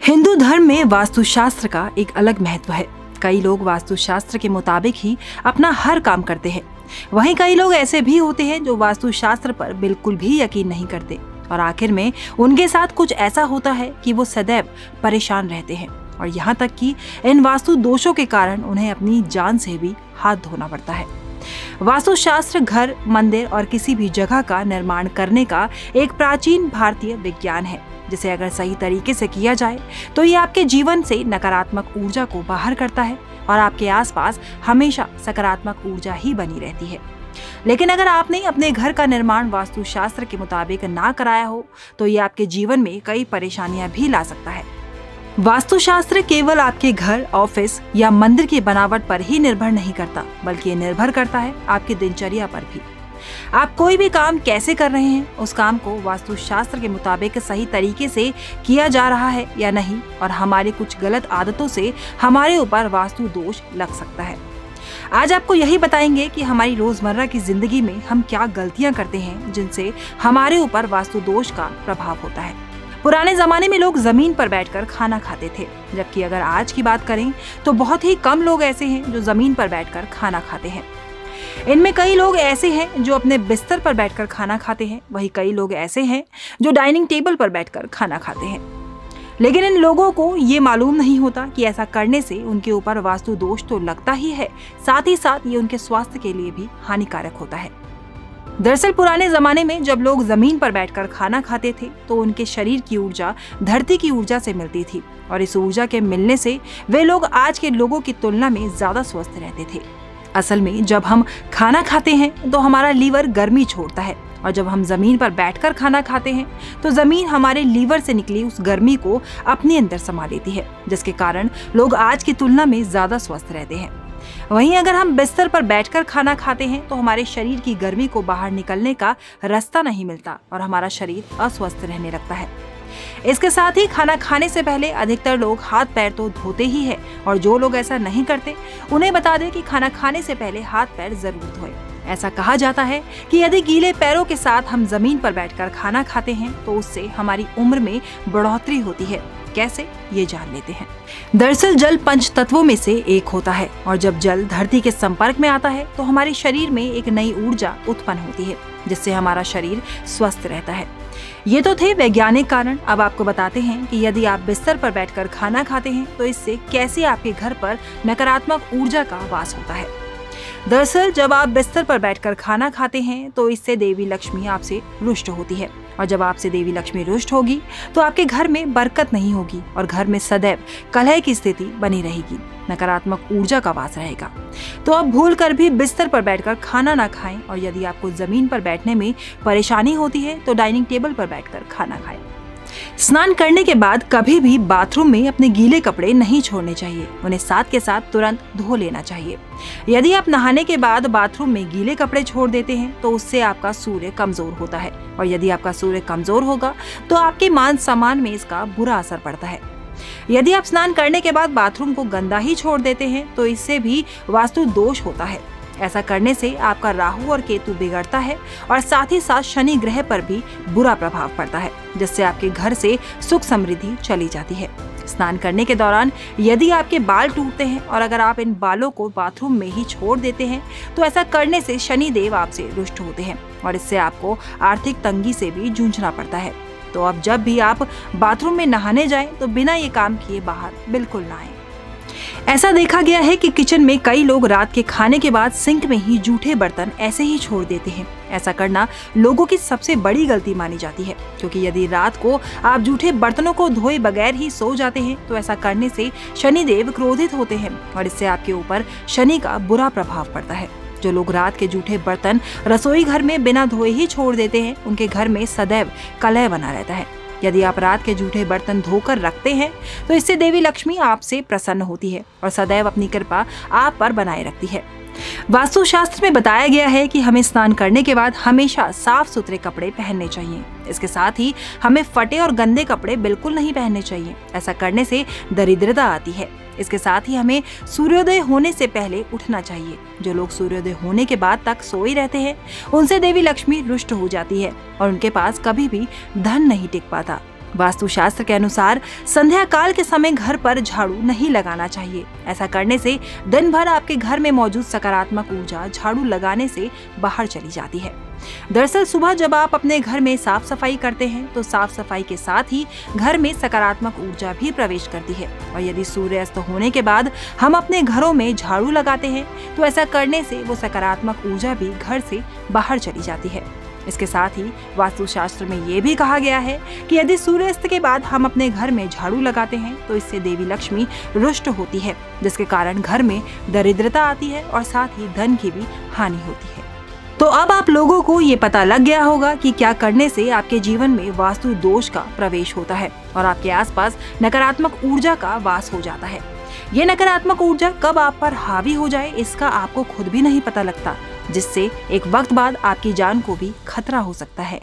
हिंदू धर्म में वास्तुशास्त्र का एक अलग महत्व है। कई लोग वास्तुशास्त्र के मुताबिक ही अपना हर काम करते हैं। वहीं कई लोग ऐसे भी होते हैं जो वास्तुशास्त्र पर बिल्कुल भी यकीन नहीं करते और आखिर में उनके साथ कुछ ऐसा होता है कि वो सदैव परेशान रहते हैं और यहाँ तक कि इन वास्तु दोषों के कारण उन्हें अपनी जान से भी हाथ धोना पड़ता है। वास्तुशास्त्र घर, मंदिर और किसी भी जगह का निर्माण करने का एक प्राचीन भारतीय विज्ञान है, जिसे अगर सही तरीके से किया जाए तो ये आपके जीवन से नकारात्मक ऊर्जा को बाहर करता है और आपके आसपास हमेशा सकारात्मक ऊर्जा ही बनी रहती है। लेकिन अगर आपने अपने घर का निर्माण वास्तुशास्त्र के मुताबिक ना कराया हो तो ये आपके जीवन में कई परेशानियां भी ला सकता है। वास्तुशास्त्र केवल आपके घर, ऑफिस या मंदिर की बनावट पर ही निर्भर नहीं करता, बल्कि ये निर्भर करता है आपकी दिनचर्या पर भी। आप कोई भी काम कैसे कर रहे हैं, उस काम को वास्तुशास्त्र के मुताबिक सही तरीके से किया जा रहा है या नहीं, और हमारी कुछ गलत आदतों से हमारे ऊपर वास्तु दोष लग सकता है। आज आपको यही बताएंगे कि हमारी रोजमर्रा की जिंदगी में हम क्या गलतियां करते हैं जिनसे हमारे ऊपर वास्तु दोष का प्रभाव होता है। पुराने जमाने में लोग जमीन पर बैठकर खाना खाते थे, जबकि अगर आज की बात करें तो बहुत ही कम लोग ऐसे हैं जो जमीन पर बैठकर खाना खाते हैं। इनमें कई लोग ऐसे हैं जो अपने बिस्तर पर बैठकर खाना खाते हैं, वहीं कई लोग ऐसे हैं जो डाइनिंग टेबल पर बैठकर खाना खाते हैं। लेकिन इन लोगों को ये मालूम नहीं होता कि ऐसा करने से उनके ऊपर वास्तु दोष तो लगता ही है, साथ ही साथ ये उनके स्वास्थ्य के लिए भी हानिकारक होता है। दरअसल पुराने जमाने में जब लोग जमीन पर बैठकर खाना खाते थे तो उनके शरीर की ऊर्जा धरती की ऊर्जा से मिलती थी और इस ऊर्जा के मिलने से वे लोग आज के लोगों की तुलना में ज्यादा स्वस्थ रहते थे। असल में जब हम खाना खाते हैं तो हमारा लीवर गर्मी छोड़ता है और जब हम जमीन पर बैठकर खाना खाते हैं तो जमीन हमारे लीवर से निकली उस गर्मी को अपने अंदर समा लेती है, जिसके कारण लोग आज की तुलना में ज्यादा स्वस्थ रहते हैं। वहीं अगर हम बिस्तर पर बैठकर खाना खाते हैं तो हमारे शरीर की गर्मी को बाहर निकलने का रास्ता नहीं मिलता और हमारा शरीर अस्वस्थ रहने लगता है। इसके साथ ही खाना खाने से पहले अधिकतर लोग हाथ पैर तो धोते ही हैं और जो लोग ऐसा नहीं करते उन्हें बता दें कि खाना खाने से पहले हाथ पैर जरूर धोएं। ऐसा कहा जाता है कि यदि गीले पैरों के साथ हम जमीन पर बैठकर खाना खाते हैं तो उससे हमारी उम्र में बढ़ोतरी होती है। कैसे, ये जान लेते हैं। दरअसल जल पंच तत्वों में से एक होता है और जब जल धरती के संपर्क में आता है तो हमारे शरीर में एक नई ऊर्जा उत्पन्न होती है, जिससे हमारा शरीर स्वस्थ रहता है। ये तो थे वैज्ञानिक कारण। अब आपको बताते हैं कि यदि आप बिस्तर पर बैठकर खाना खाते हैं तो इससे कैसे आपके घर पर नकारात्मक ऊर्जा का वास होता है। दरअसल जब आप बिस्तर पर बैठकर खाना खाते हैं तो इससे देवी लक्ष्मी आपसे रुष्ट होती है और जब आपसे देवी लक्ष्मी रुष्ट होगी तो आपके घर में बरकत नहीं होगी और घर में सदैव कलह की स्थिति बनी रहेगी, नकारात्मक ऊर्जा का वास रहेगा। तो आप भूल कर भी बिस्तर पर बैठकर खाना ना खाएं और यदि आपको जमीन पर बैठने में परेशानी होती है तो डाइनिंग टेबल पर बैठकर खाना खाएं। स्नान करने के बाद कभी भी बाथरूम में अपने गीले कपड़े नहीं छोड़ने चाहिए, उन्हें साथ के साथ तुरंत धो लेना चाहिए। यदि आप नहाने के बाद बाथरूम में गीले कपड़े छोड़ देते हैं तो उससे आपका सूर्य कमजोर होता है और यदि आपका सूर्य कमजोर होगा तो आपके मान सम्मान में इसका बुरा असर पड़ता है। यदि आप स्नान करने के बाद बाथरूम को गंदा ही छोड़ देते हैं तो इससे भी वास्तु दोष होता है। ऐसा करने से आपका राहु और केतु बिगड़ता है और साथ ही साथ शनि ग्रह पर भी बुरा प्रभाव पड़ता है, जिससे आपके घर से सुख समृद्धि चली जाती है। स्नान करने के दौरान यदि आपके बाल टूटते हैं और अगर आप इन बालों को बाथरूम में ही छोड़ देते हैं तो ऐसा करने से शनि देव आपसे रुष्ट होते हैं और इससे आपको आर्थिक तंगी से भी जूझना पड़ता है। तो अब जब भी आप बाथरूम में नहाने जाएं तो बिना ये काम किए बाहर बिल्कुल ना आएं। ऐसा देखा गया है कि किचन में कई लोग रात के खाने के बाद सिंक में ही जूठे बर्तन ऐसे ही छोड़ देते हैं। ऐसा करना लोगों की सबसे बड़ी गलती मानी जाती है, क्योंकि यदि रात को आप जूठे बर्तनों को धोए बगैर ही सो जाते हैं तो ऐसा करने से शनि देव क्रोधित होते हैं और इससे आपके ऊपर शनि का बुरा प्रभाव पड़ता है। जो लोग रात के जूठे बर्तन रसोई घर में बिना धोए ही छोड़ देते हैं उनके घर में सदैव कलह बना रहता है। यदि आप रात के जूठे बर्तन धोकर रखते हैं तो इससे देवी लक्ष्मी आपसे प्रसन्न होती है और सदैव अपनी कृपा आप पर बनाए रखती है। वास्तुशास्त्र में बताया गया है कि हमें स्नान करने के बाद हमेशा साफ सुथरे कपड़े पहनने चाहिए। इसके साथ ही हमें फटे और गंदे कपड़े बिल्कुल नहीं पहनने चाहिए, ऐसा करने से दरिद्रता आती है। इसके साथ ही हमें सूर्योदय होने से पहले उठना चाहिए। जो लोग सूर्योदय होने के बाद तक सोए रहते हैं उनसे देवी लक्ष्मी रुष्ट हो जाती है और उनके पास कभी भी धन नहीं टिक पाता। वास्तुशास्त्र के अनुसार संध्या काल के समय घर पर झाड़ू नहीं लगाना चाहिए। ऐसा करने से दिन भर आपके घर में मौजूद सकारात्मक ऊर्जा झाड़ू लगाने से बाहर चली जाती है। दरअसल सुबह जब आप अपने घर में साफ सफाई करते हैं तो साफ सफाई के साथ ही घर में सकारात्मक ऊर्जा भी प्रवेश करती है। और यदि सूर्यास्त होने के बाद हम अपने घरों में झाड़ू लगाते हैं तो ऐसा करने से वो सकारात्मक ऊर्जा भी घर से बाहर चली जाती है। इसके साथ ही वास्तुशास्त्र में ये भी कहा गया है कि यदि सूर्यास्त के बाद हम अपने घर में झाड़ू लगाते हैं तो इससे देवी लक्ष्मी रुष्ट होती है, जिसके कारण घर में दरिद्रता आती है और साथ ही धन की भी हानि होती है। तो अब आप लोगों को ये पता लग गया होगा कि क्या करने से आपके जीवन में वास्तु दोष का प्रवेश होता है और आपके आसपास नकारात्मक ऊर्जा का वास हो जाता है। ये नकारात्मक ऊर्जा कब आप पर हावी हो जाए इसका आपको खुद भी नहीं पता लगता, जिससे एक वक्त बाद आपकी जान को भी खतरा हो सकता है।